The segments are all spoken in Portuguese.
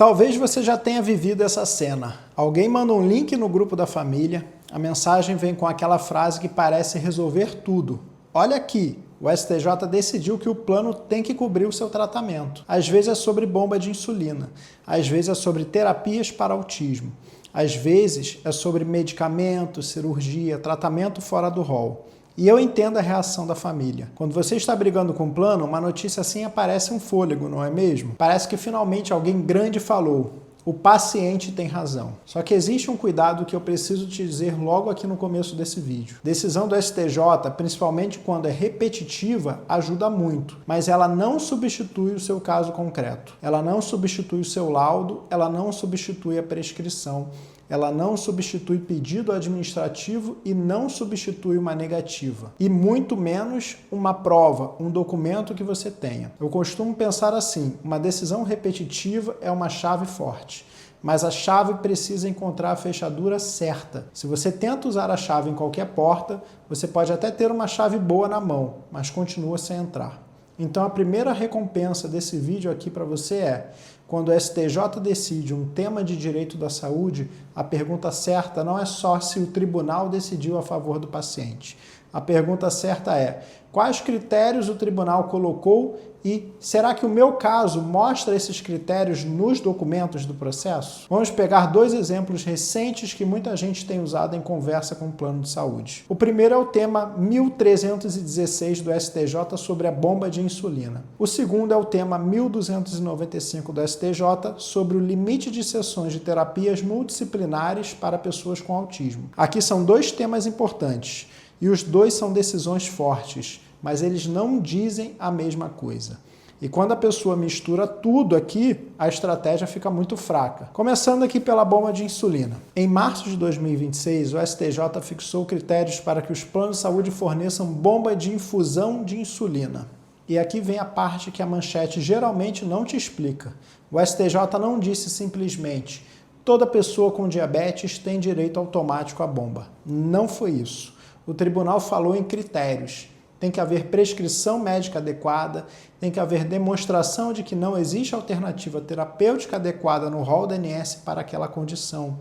Talvez você já tenha vivido essa cena. Alguém manda um link no grupo da família, a mensagem vem com aquela frase que parece resolver tudo. Olha aqui, o STJ decidiu que o plano tem que cobrir o seu tratamento. Às vezes é sobre bomba de insulina, às vezes é sobre terapias para autismo, às vezes é sobre medicamento, cirurgia, tratamento fora do rol. E eu entendo a reação da família. Quando você está brigando com o plano, uma notícia assim aparece um fôlego, não é mesmo? Parece que finalmente alguém grande falou. O paciente tem razão. Só que existe um cuidado que eu preciso te dizer logo aqui no começo desse vídeo. Decisão do STJ, principalmente quando é repetitiva, ajuda muito, mas ela não substitui o seu caso concreto. Ela não substitui o seu laudo, ela não substitui a prescrição. Ela não substitui pedido administrativo e não substitui uma negativa. E muito menos uma prova, um documento que você tenha. Eu costumo pensar assim, uma decisão repetitiva é uma chave forte, mas a chave precisa encontrar a fechadura certa. Se você tenta usar a chave em qualquer porta, você pode até ter uma chave boa na mão, mas continua sem entrar. Então a primeira recompensa desse vídeo aqui para você é: quando o STJ decide um tema de direito da saúde, a pergunta certa não é só se o tribunal decidiu a favor do paciente. A pergunta certa é: quais critérios o tribunal colocou e será que o meu caso mostra esses critérios nos documentos do processo? Vamos pegar dois exemplos recentes que muita gente tem usado em conversa com o plano de saúde. O primeiro é o tema 1316 do STJ sobre a bomba de insulina. O segundo é o tema 1295 do STJ sobre o limite de sessões de terapias multidisciplinares para pessoas com autismo. Aqui são dois temas importantes e os dois são decisões fortes, mas eles não dizem a mesma coisa. E quando a pessoa mistura tudo aqui, a estratégia fica muito fraca. Começando aqui pela bomba de insulina. Em março de 2026, o STJ fixou critérios para que os planos de saúde forneçam bomba de infusão de insulina. E aqui vem a parte que a manchete geralmente não te explica. O STJ não disse simplesmente: toda pessoa com diabetes tem direito automático à bomba. Não foi isso. O tribunal falou em critérios. Tem que haver prescrição médica adequada, tem que haver demonstração de que não existe alternativa terapêutica adequada no rol da ANS para aquela condição.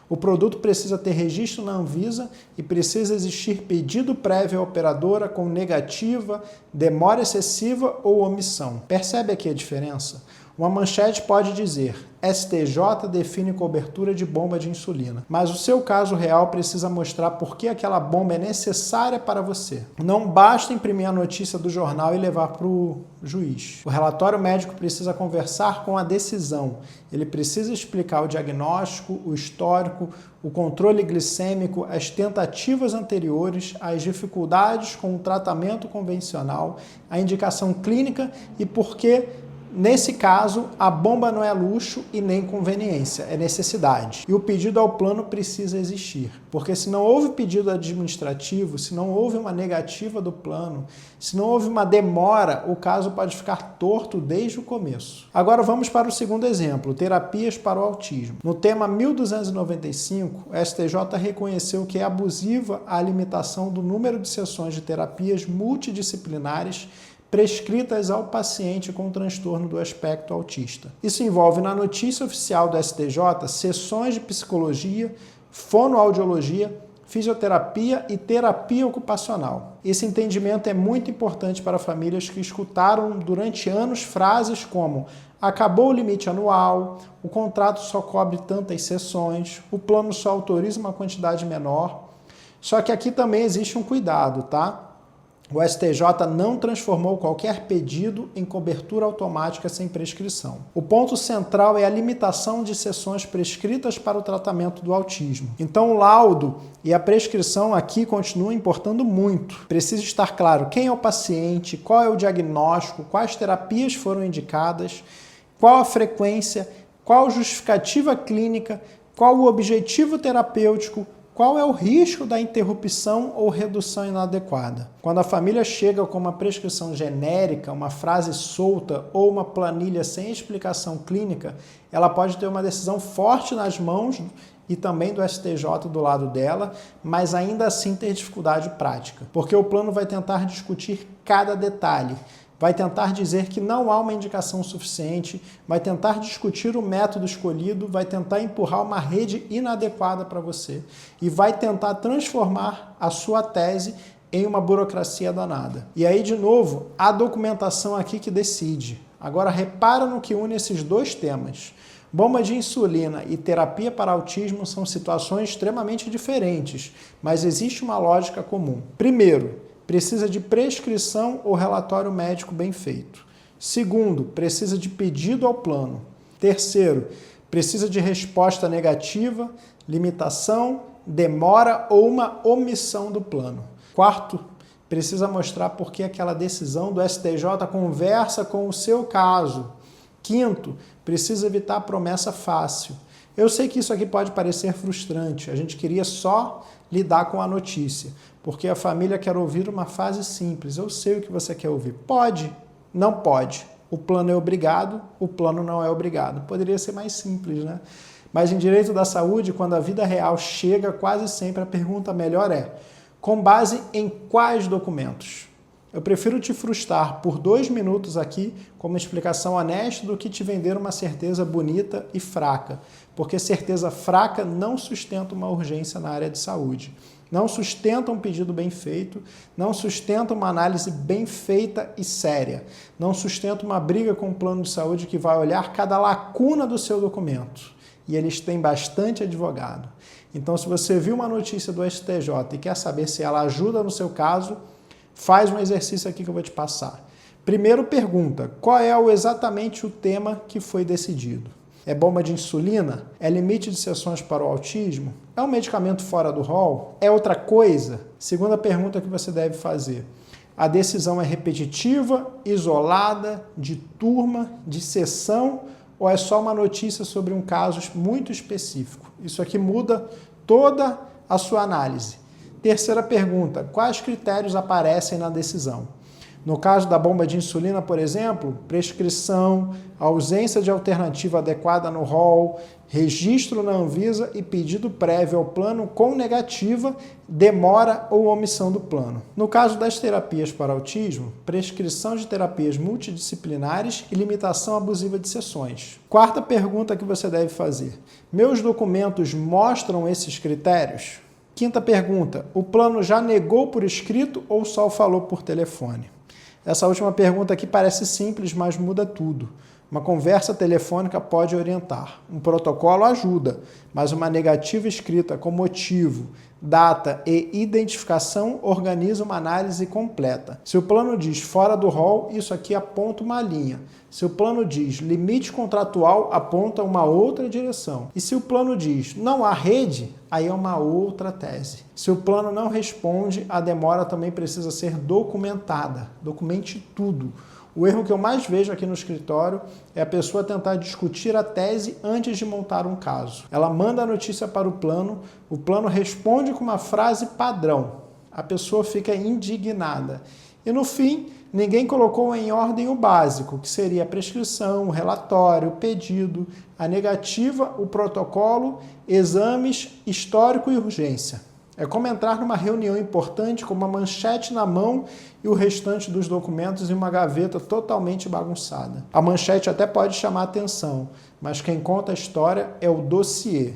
O produto precisa ter registro na Anvisa e precisa existir pedido prévio à operadora com negativa, demora excessiva ou omissão. Percebe aqui a diferença? Uma manchete pode dizer: STJ define cobertura de bomba de insulina, mas o seu caso real precisa mostrar por que aquela bomba é necessária para você. Não basta imprimir a notícia do jornal e levar para o juiz. O relatório médico precisa conversar com a decisão. Ele precisa explicar o diagnóstico, o histórico, o controle glicêmico, as tentativas anteriores, as dificuldades com o tratamento convencional, a indicação clínica e por que, nesse caso, a bomba não é luxo e nem conveniência, é necessidade. E o pedido ao plano precisa existir, porque se não houve pedido administrativo, se não houve uma negativa do plano, se não houve uma demora, o caso pode ficar torto desde o começo. Agora vamos para o segundo exemplo, terapias para o autismo. No tema 1295, o STJ reconheceu que é abusiva a limitação do número de sessões de terapias multidisciplinares prescritas ao paciente com transtorno do espectro autista. Isso envolve, na notícia oficial do STJ, sessões de psicologia, fonoaudiologia, fisioterapia e terapia ocupacional. Esse entendimento é muito importante para famílias que escutaram durante anos frases como: acabou o limite anual, o contrato só cobre tantas sessões, o plano só autoriza uma quantidade menor. Só que aqui também existe um cuidado, tá? O STJ não transformou qualquer pedido em cobertura automática sem prescrição. O ponto central é a limitação de sessões prescritas para o tratamento do autismo. Então o laudo e a prescrição aqui continuam importando muito. Precisa estar claro quem é o paciente, qual é o diagnóstico, quais terapias foram indicadas, qual a frequência, qual a justificativa clínica, qual o objetivo terapêutico, qual é o risco da interrupção ou redução inadequada? Quando a família chega com uma prescrição genérica, uma frase solta ou uma planilha sem explicação clínica, ela pode ter uma decisão forte nas mãos e também do STJ do lado dela, mas ainda assim ter dificuldade prática, porque o plano vai tentar discutir cada detalhe. vai tentar dizer que não há uma indicação suficiente, vai tentar discutir o método escolhido, vai tentar empurrar uma rede inadequada para você e vai tentar transformar a sua tese em uma burocracia danada. E aí, de novo, a documentação aqui que decide. Agora, repara no que une esses dois temas. Bomba de insulina e terapia para autismo são situações extremamente diferentes, mas existe uma lógica comum. Primeiro, precisa de prescrição ou relatório médico bem feito. Segundo, precisa de pedido ao plano. Terceiro, precisa de resposta negativa, limitação, demora ou uma omissão do plano. Quarto, precisa mostrar por que aquela decisão do STJ conversa com o seu caso. Quinto, precisa evitar a promessa fácil. Eu sei que isso aqui pode parecer frustrante, a gente queria só lidar com a notícia, porque a família quer ouvir uma frase simples. Eu sei o que você quer ouvir. Pode? Não pode. O plano é obrigado, o plano não é obrigado. Poderia ser mais simples, né? Mas em direito da saúde, quando a vida real chega, quase sempre a pergunta melhor é: com base em quais documentos? Eu prefiro te frustrar por 2 minutos aqui com uma explicação honesta do que te vender uma certeza bonita e fraca, porque certeza fraca não sustenta uma urgência na área de saúde, não sustenta um pedido bem feito, não sustenta uma análise bem feita e séria, não sustenta uma briga com o plano de saúde que vai olhar cada lacuna do seu documento. E eles têm bastante advogado. Então, se você viu uma notícia do STJ e quer saber se ela ajuda no seu caso, faz um exercício aqui que eu vou te passar. Primeiro pergunta, qual é exatamente o tema que foi decidido? É bomba de insulina? É limite de sessões para o autismo? É um medicamento fora do rol? É outra coisa? Segunda pergunta que você deve fazer. A decisão é repetitiva, isolada, de turma, de sessão, ou é só uma notícia sobre um caso muito específico? Isso aqui muda toda a sua análise. Terceira pergunta, quais critérios aparecem na decisão? No caso da bomba de insulina, por exemplo, prescrição, ausência de alternativa adequada no rol, registro na Anvisa e pedido prévio ao plano com negativa, demora ou omissão do plano. No caso das terapias para autismo, prescrição de terapias multidisciplinares e limitação abusiva de sessões. Quarta pergunta que você deve fazer, meus documentos mostram esses critérios? Quinta pergunta, o plano já negou por escrito ou só falou por telefone? Essa última pergunta aqui parece simples, mas muda tudo. Uma conversa telefônica pode orientar. Um protocolo ajuda, mas uma negativa escrita com motivo, data e identificação organiza uma análise completa. Se o plano diz fora do rol, isso aqui aponta uma linha. Se o plano diz limite contratual, aponta uma outra direção. E se o plano diz não há rede, aí é uma outra tese. Se o plano não responde, a demora também precisa ser documentada. Documente tudo. O erro que eu mais vejo aqui no escritório é a pessoa tentar discutir a tese antes de montar um caso. Ela manda a notícia para o plano responde com uma frase padrão. A pessoa fica indignada. E no fim, ninguém colocou em ordem o básico, que seria a prescrição, o relatório, o pedido, a negativa, o protocolo, exames, histórico e urgência. É como entrar numa reunião importante com uma manchete na mão e o restante dos documentos em uma gaveta totalmente bagunçada. A manchete até pode chamar atenção, mas quem conta a história é o dossiê.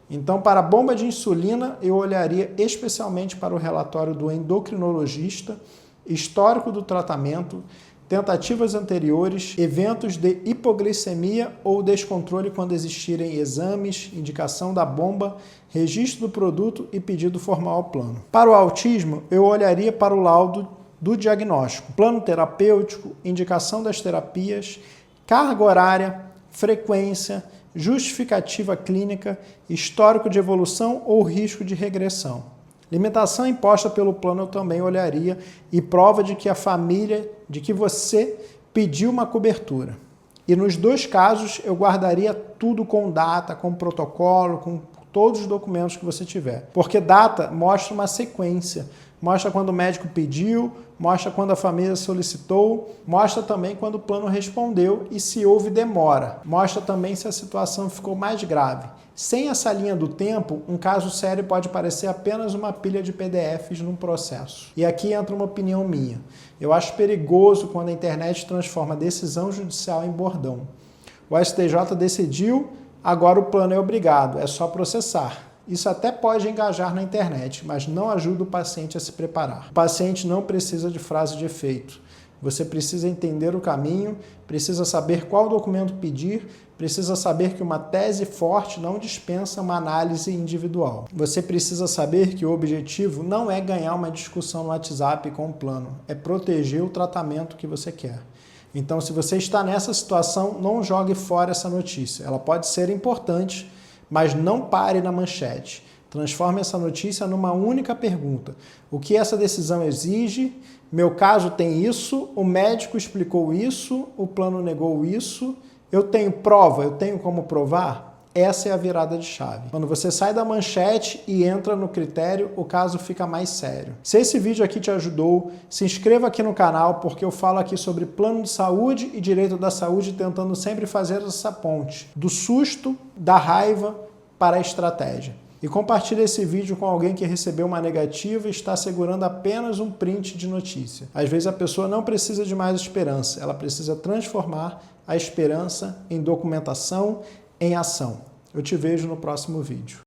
Então, para a bomba de insulina, eu olharia especialmente para o relatório do endocrinologista, histórico do tratamento, tentativas anteriores, eventos de hipoglicemia ou descontrole quando existirem exames, indicação da bomba, registro do produto e pedido formal ao plano. Para o autismo, eu olharia para o laudo do diagnóstico, plano terapêutico, indicação das terapias, carga horária, frequência, justificativa clínica, histórico de evolução ou risco de regressão. Limitação imposta pelo plano eu também olharia e prova de que a família, de que você pediu uma cobertura. E nos dois casos eu guardaria tudo com data, com protocolo, com todos os documentos que você tiver. Porque data mostra uma sequência. mostra quando o médico pediu, mostra quando a família solicitou, mostra também quando o plano respondeu e se houve demora. Mostra também se a situação ficou mais grave. Sem essa linha do tempo, um caso sério pode parecer apenas uma pilha de PDFs num processo. E aqui entra uma opinião minha. Eu acho perigoso quando a internet transforma decisão judicial em bordão. O STJ decidiu, agora o plano é obrigado, é só processar. Isso até pode engajar na internet, mas não ajuda o paciente a se preparar. O paciente não precisa de frase de efeito. Você precisa entender o caminho, precisa saber qual documento pedir, precisa saber que uma tese forte não dispensa uma análise individual. Você precisa saber que o objetivo não é ganhar uma discussão no WhatsApp com o plano, é proteger o tratamento que você quer. Então, se você está nessa situação, não jogue fora essa notícia. Ela pode ser importante, mas não pare na manchete. Transforme essa notícia numa única pergunta. O que essa decisão exige? Meu caso tem isso, o médico explicou isso, o plano negou isso, eu tenho prova, eu tenho como provar? Essa é a virada de chave. Quando você sai da manchete e entra no critério, o caso fica mais sério. Se esse vídeo aqui te ajudou, se inscreva aqui no canal, porque eu falo aqui sobre plano de saúde e direito da saúde, tentando sempre fazer essa ponte do susto, da raiva para a estratégia. E compartilhe esse vídeo com alguém que recebeu uma negativa e está segurando apenas um print de notícia. Às vezes a pessoa não precisa de mais esperança, ela precisa transformar a esperança em documentação, em ação. Eu te vejo no próximo vídeo.